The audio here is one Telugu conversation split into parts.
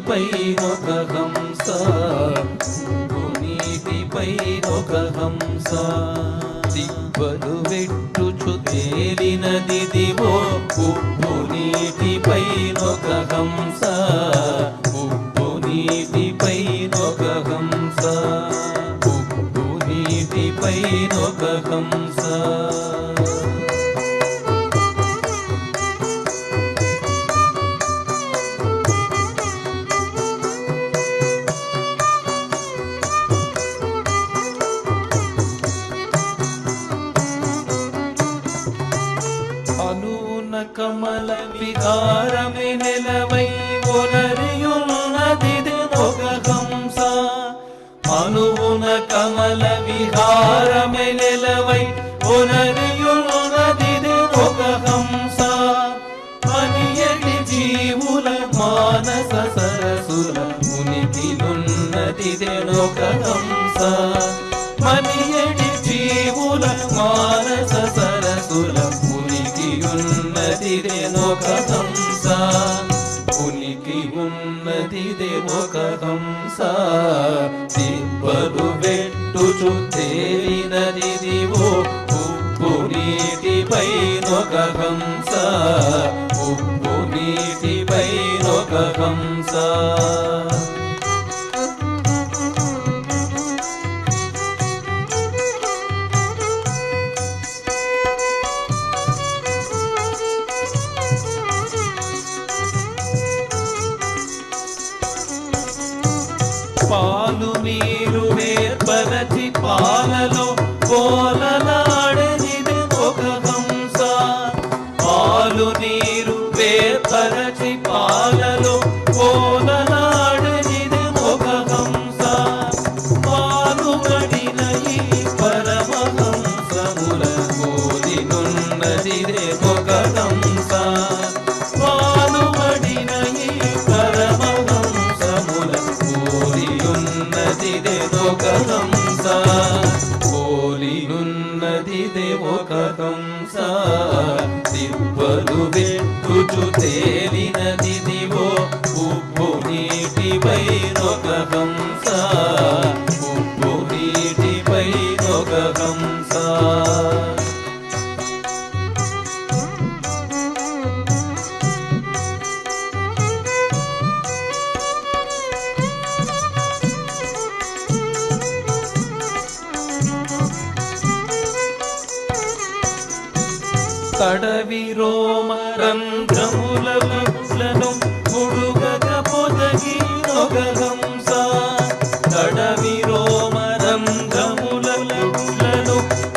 నీటిపై ఒక హంస, ఉప్పు నీటిపై ఒక హంస. దిబ్బలు వెట్టుచు తేలినదిదివో ఉప్పు నీటిపై ఒక హంస, ఉప్పు నీటిపై ఒక హంస, ఉప్పు నీటిపై ఒక హంస. కమల విహారమే నెలవై ఒనరియున్నదిదే ఒక హంస, అనువున కమల విహారమే నెలవై ఒనరియున్నదిదే ఒక హంస. అనియటి జీవుల మానస సరసుల ఉనికిలున్నదిదే ఒక హంస, మనియటి జీవుల మానస సరసుల ఉన్నదిదే ఒక హంస, ఉనికి ఉన్నదిదే ఒక హంస. దిబ్బలు వెట్టుచు తేలినదిదివో ఉప్పు నీటిపై ఒక హంస, ఉప్పు నీటిపై ఒక హంస. పాలు నీరు వేర్పరచి పాలలో పోలలాడనిది ఒక హంస, పాలు నీరు వేర్పరచి పాలలో పోలలాడనిది ఒక హంస. పాలు పడిన ఈ పరమహంసముల కోరినున్నదిదే ఒక హంస, పాలు పడిన ఈ పరమహంసముల కోరియున్నదిదే ఒక హంస, కోరియున్నదిదే ఒక హంస. దిబ్బలు వెట్టుచు తేలినదిదివో ఉప్పు నీటిపై ఒక హంస, ఉప్పు నీటిపై ఒక హంస. కడవి రోమరంధ్రములను పుడుగక పొదగి ఒక హంస, కడవి రోమరంధ్రములను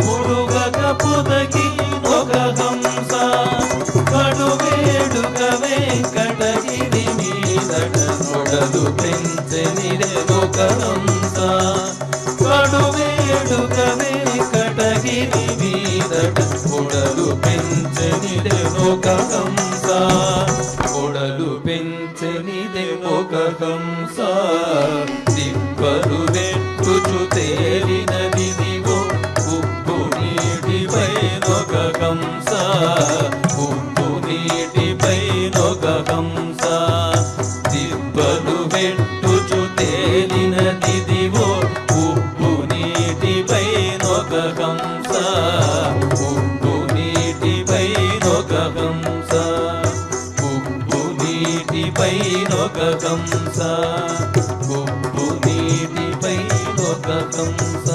పుడుగక పొదగి ఒక హంస. కడువేడుక వెంకటగిరి మీదట నొడలు పెంచనిదే ఒక హంస, కడువేడుక వెంకటగిరి మీదట కొడలు పెంచనిదే ఒక హంస, కొడలు పెంచనిదే ఒక హంస. దిబ్బలు వెట్టుచు తేలినదిదివో ఉప్పు నీటిపై ఒక హంస, ఉప్పు నీటిపై ఒక హంస. దిబ్బలు వెట్టుచు తేలినదిదివో ఉప్పు నీటిపై ఒక హంస, ఉప్పు నీటిపై ఒక హంస, ఉప్పు నీటిపై ఒక హంస, ఉప్పు నీటిపై ఒక హంస.